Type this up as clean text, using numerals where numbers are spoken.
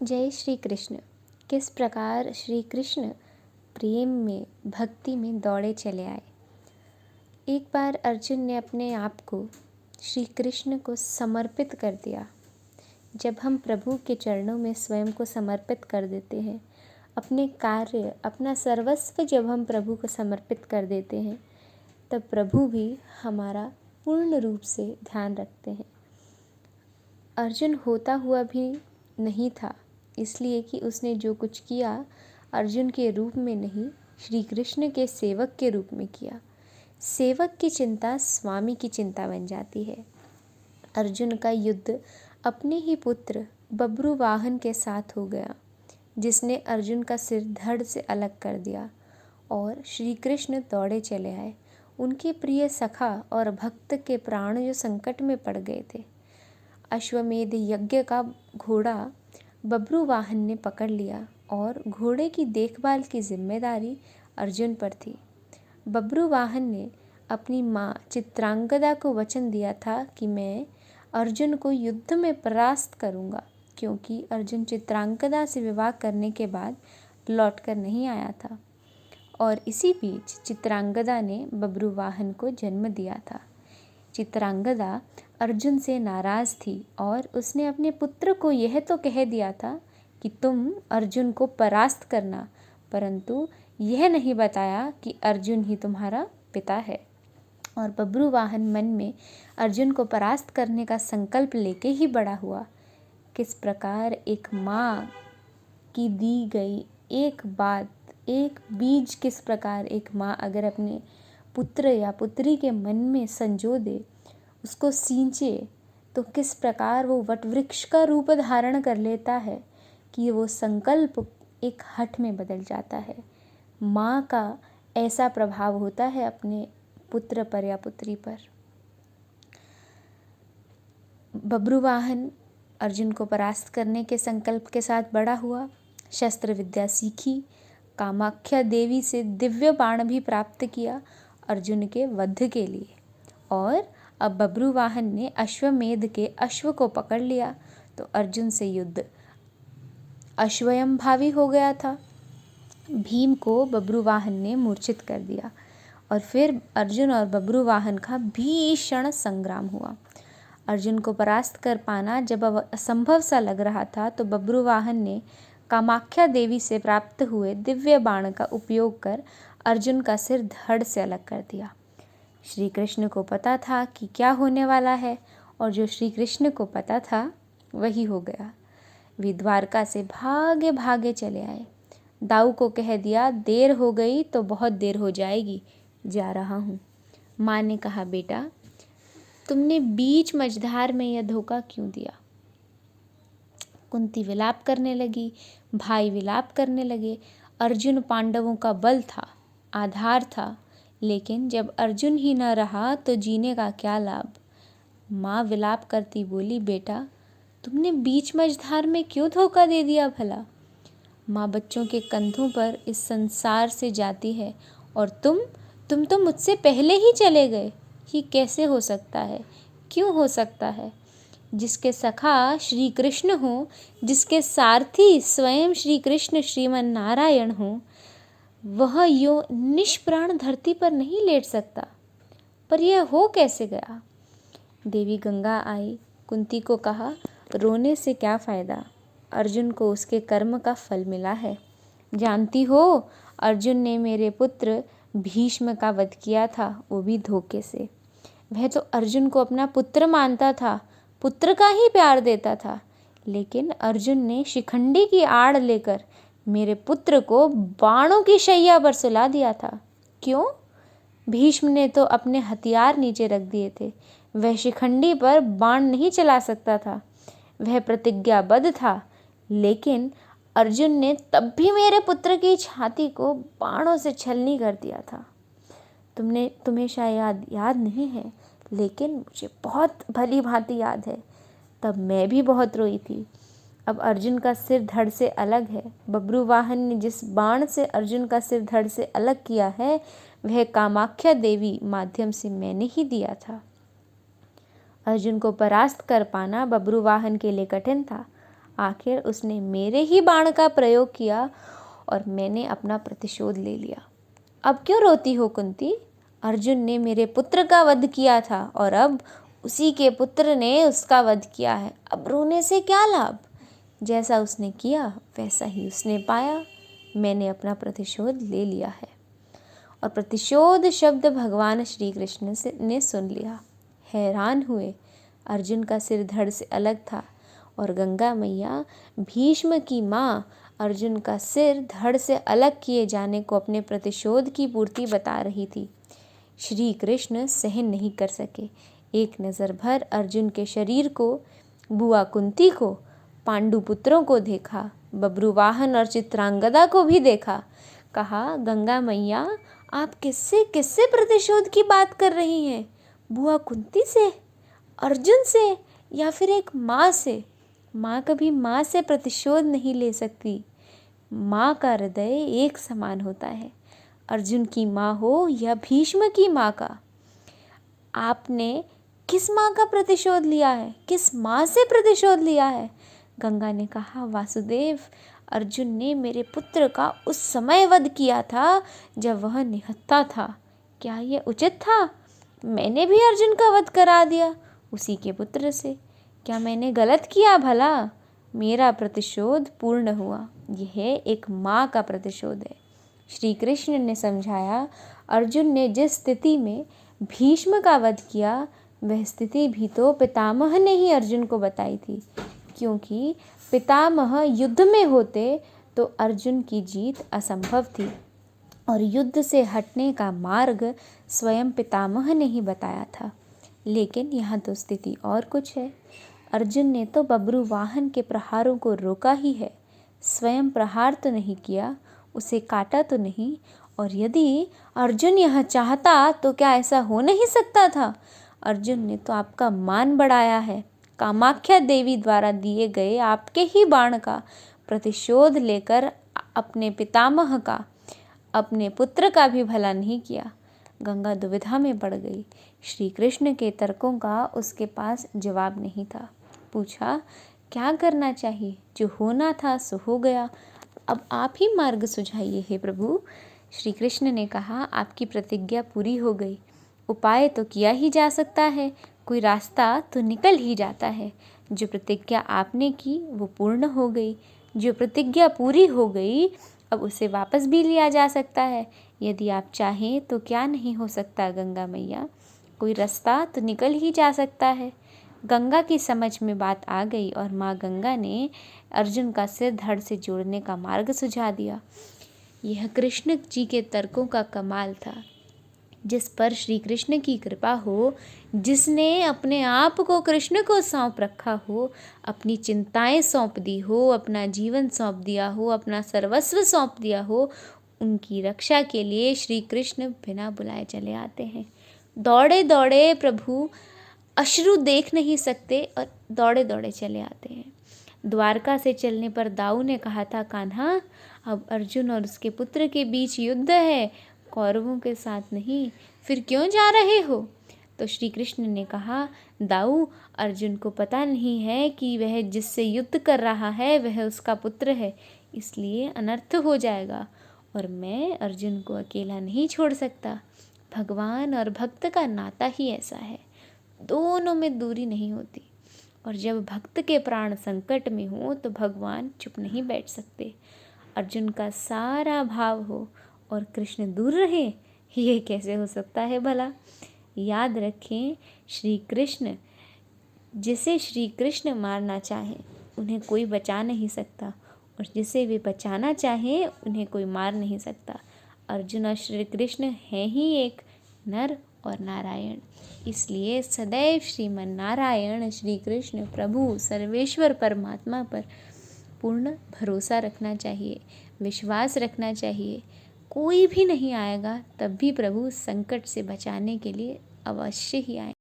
जय श्री कृष्ण। किस प्रकार श्री कृष्ण प्रेम में भक्ति में दौड़े चले आए। एक बार अर्जुन ने अपने आप को श्री कृष्ण को समर्पित कर दिया। जब हम प्रभु के चरणों में स्वयं को समर्पित कर देते हैं, अपने कार्य अपना सर्वस्व जब हम प्रभु को समर्पित कर देते हैं, तब प्रभु भी हमारा पूर्ण रूप से ध्यान रखते हैं। अर्जुन होता हुआ भी नहीं था, इसलिए कि उसने जो कुछ किया अर्जुन के रूप में नहीं, श्री कृष्ण के सेवक के रूप में किया। सेवक की चिंता स्वामी की चिंता बन जाती है। अर्जुन का युद्ध अपने ही पुत्र बब्रुवाहन के साथ हो गया, जिसने अर्जुन का सिर धड़ से अलग कर दिया और श्री कृष्ण दौड़े चले आए। उनके प्रिय सखा और भक्त के प्राण जो संकट में पड़ गए थे। अश्वमेध यज्ञ का घोड़ा बब्रुवाहन ने पकड़ लिया और घोड़े की देखभाल की जिम्मेदारी अर्जुन पर थी। बब्रुवाहन ने अपनी माँ चित्रांगदा को वचन दिया था कि मैं अर्जुन को युद्ध में परास्त करूँगा, क्योंकि अर्जुन चित्रांगदा से विवाह करने के बाद लौटकर नहीं आया था और इसी बीच चित्रांगदा ने बब्रुवाहन को जन्म दिया था। चित्रांगदा अर्जुन से नाराज़ थी और उसने अपने पुत्र को यह तो कह दिया था कि तुम अर्जुन को परास्त करना, परंतु यह नहीं बताया कि अर्जुन ही तुम्हारा पिता है। और बब्रुवाहन मन में अर्जुन को परास्त करने का संकल्प लेके ही बड़ा हुआ। किस प्रकार एक माँ की दी गई एक बात, एक बीज, किस प्रकार एक माँ अगर अपने पुत्र या पुत्री के मन में संजो दे, उसको सींचे, तो किस प्रकार वो वटवृक्ष का रूप धारण कर लेता है कि वो संकल्प एक हठ में बदल जाता है। माँ का ऐसा प्रभाव होता है अपने पुत्र पर या पुत्री पर। बब्रुवाहन अर्जुन को परास्त करने के संकल्प के साथ बड़ा हुआ, शस्त्र विद्या सीखी, कामाख्या देवी से दिव्य बाण भी प्राप्त किया अर्जुन के वध के लिए। और अब बब्रुवाहन ने अश्वमेध के अश्व को पकड़ लिया तो अर्जुन से युद्ध अश्वयंभावी हो गया था। भीम को बब्रुवाहन ने मूर्छित कर दिया और फिर अर्जुन और बब्रुवाहन का भीषण संग्राम हुआ। अर्जुन को परास्त कर पाना जब असंभव सा लग रहा था तो बब्रुवाहन ने कामाख्या देवी से प्राप्त हुए दिव्य बाण का उपयोग कर अर्जुन का सिर धड़ से अलग कर दिया। श्री कृष्ण को पता था कि क्या होने वाला है और जो श्री कृष्ण को पता था वही हो गया। वे द्वारका से भागे भागे चले आए। दाऊ को कह दिया, देर हो गई तो बहुत देर हो जाएगी, जा रहा हूँ। माँ ने कहा, बेटा तुमने बीच मझधार में यह धोखा क्यों दिया। कुंती विलाप करने लगी, भाई विलाप करने लगे। अर्जुन पांडवों का बल था, आधार था, लेकिन जब अर्जुन ही न रहा तो जीने का क्या लाभ। माँ विलाप करती बोली, बेटा तुमने बीच मझधार में क्यों धोखा दे दिया भला। माँ बच्चों के कंधों पर इस संसार से जाती है और तुम तो मुझसे पहले ही चले गए। ये कैसे हो सकता है, क्यों हो सकता है। जिसके सखा श्री कृष्ण हो, जिसके सारथी स्वयं श्री कृष्ण श्रीमन नारायण हो, वह यो निष्प्राण धरती पर नहीं लेट सकता। पर यह हो कैसे गया। देवी गंगा आई, कुंती को कहा, रोने से क्या फ़ायदा, अर्जुन को उसके कर्म का फल मिला है। जानती हो, अर्जुन ने मेरे पुत्र भीष्म का वध किया था, वो भी धोखे से। वह तो अर्जुन को अपना पुत्र मानता था, पुत्र का ही प्यार देता था, लेकिन अर्जुन ने शिखंडी की आड़ लेकर मेरे पुत्र को बाणों की शैया पर सुला दिया था। क्यों। भीष्म ने तो अपने हथियार नीचे रख दिए थे, वह शिखंडी पर बाण नहीं चला सकता था। वह प्रतिज्ञाबद्ध था, लेकिन अर्जुन ने तब भी मेरे पुत्र की छाती को बाणों से छलनी कर दिया था। तुम्हें शायद याद नहीं है, लेकिन मुझे बहुत भली भांति याद है। तब मैं भी बहुत रोई थी। अब अर्जुन का सिर धड़ से अलग है। बब्रुवाहन ने जिस बाण से अर्जुन का सिर धड़ से अलग किया है, वह कामाख्या देवी माध्यम से मैंने ही दिया था। अर्जुन को परास्त कर पाना बब्रुवाहन के लिए कठिन था। आखिर उसने मेरे ही बाण का प्रयोग किया और मैंने अपना प्रतिशोध ले लिया। अब क्यों रोती हो कुंती? अर्जुन ने मेरे पुत्र का वध किया था और अब उसी के पुत्र ने उसका वध किया है। अब रोने से क्या लाभ? जैसा उसने किया वैसा ही उसने पाया। मैंने अपना प्रतिशोध ले लिया है। और प्रतिशोध शब्द भगवान श्री कृष्ण ने सुन लिया। हैरान हुए। अर्जुन का सिर धड़ से अलग था और गंगा मैया भीष्म की माँ अर्जुन का सिर धड़ से अलग किए जाने को अपने प्रतिशोध की पूर्ति बता रही थी। श्री कृष्ण सहन नहीं कर सके। एक नज़र भर अर्जुन के शरीर को, बुआ कुंती को, पांडु पुत्रों को देखा, बब्रुवाहन और चित्रांगदा को भी देखा। कहा, गंगा मैया आप किससे किससे प्रतिशोध की बात कर रही हैं? बुआ कुंती से, अर्जुन से, या फिर एक माँ से? माँ कभी माँ से प्रतिशोध नहीं ले सकती। माँ का हृदय एक समान होता है, अर्जुन की माँ हो या भीष्म की माँ का। आपने किस माँ का प्रतिशोध लिया है? किस माँ से प्रतिशोध लिया है? गंगा ने कहा, वासुदेव, अर्जुन ने मेरे पुत्र का उस समय वध किया था जब वह निहत्था था। क्या यह उचित था? मैंने भी अर्जुन का वध करा दिया उसी के पुत्र से। क्या मैंने गलत किया भला? मेरा प्रतिशोध पूर्ण हुआ। यह एक माँ का प्रतिशोध है। श्री कृष्ण ने समझाया, अर्जुन ने जिस स्थिति में भीष्म का वध किया वह स्थिति भी तो पितामह ने ही अर्जुन को बताई थी, क्योंकि पितामह युद्ध में होते तो अर्जुन की जीत असंभव थी और युद्ध से हटने का मार्ग स्वयं पितामह ने ही बताया था। लेकिन यहाँ तो स्थिति और कुछ है। अर्जुन ने तो बब्रुवाहन के प्रहारों को रोका ही है, स्वयं प्रहार तो नहीं किया, उसे काटा तो नहीं। और यदि अर्जुन यह चाहता तो क्या ऐसा हो नहीं सकता था? अर्जुन ने तो आपका मान बढ़ाया है। कामाख्या देवी द्वारा दिए गए आपके ही बाण का प्रतिशोध लेकर अपने पितामह का, अपने पुत्र का भी भला नहीं किया। गंगा दुविधा में पड़ गई। श्री कृष्ण के तर्कों का उसके पास जवाब नहीं था। पूछा, क्या करना चाहिए? जो होना था सो हो गया, अब आप ही मार्ग सुझाइए हे प्रभु। श्री कृष्ण ने कहा, आपकी प्रतिज्ञा पूरी हो गई। उपाय तो किया ही जा सकता है, कोई रास्ता तो निकल ही जाता है। जो प्रतिज्ञा आपने की वो पूर्ण हो गई। जो प्रतिज्ञा पूरी हो गई अब उसे वापस भी लिया जा सकता है। यदि आप चाहें तो क्या नहीं हो सकता गंगा मैया? कोई रास्ता तो निकल ही जा सकता है। गंगा की समझ में बात आ गई और माँ गंगा ने अर्जुन का सिर धड़ से जोड़ने का मार्ग सुझा दिया। यह कृष्ण जी के तर्कों का कमाल था। जिस पर श्री कृष्ण की कृपा हो, जिसने अपने आप को कृष्ण को सौंप रखा हो, अपनी चिंताएं सौंप दी हो, अपना जीवन सौंप दिया हो, अपना सर्वस्व सौंप दिया हो, उनकी रक्षा के लिए श्री कृष्ण बिना बुलाए चले आते हैं। दौड़े दौड़े प्रभु अश्रु देख नहीं सकते और दौड़े दौड़े चले आते हैं। द्वारका से चलने पर दाऊ ने कहा था, कान्हा अब अर्जुन और उसके पुत्र के बीच युद्ध है, कौरवों के साथ नहीं, फिर क्यों जा रहे हो? तो श्री कृष्ण ने कहा, दाऊ, अर्जुन को पता नहीं है कि वह जिससे युद्ध कर रहा है वह उसका पुत्र है, इसलिए अनर्थ हो जाएगा और मैं अर्जुन को अकेला नहीं छोड़ सकता। भगवान और भक्त का नाता ही ऐसा है, दोनों में दूरी नहीं होती। और जब भक्त के प्राण संकट में हो तो भगवान चुप नहीं बैठ सकते। अर्जुन का सारा भाव हो और कृष्ण दूर रहे, ये कैसे हो सकता है भला? याद रखें, श्री कृष्ण, जिसे श्री कृष्ण मारना चाहे उन्हें कोई बचा नहीं सकता और जिसे वे बचाना चाहे उन्हें कोई मार नहीं सकता। अर्जुन और श्री कृष्ण हैं ही एक, नर और नारायण। इसलिए सदैव श्रीमन नारायण श्री कृष्ण प्रभु सर्वेश्वर परमात्मा पर पूर्ण भरोसा रखना चाहिए, विश्वास रखना चाहिए। कोई भी नहीं आएगा तब भी प्रभु संकट से बचाने के लिए अवश्य ही आए।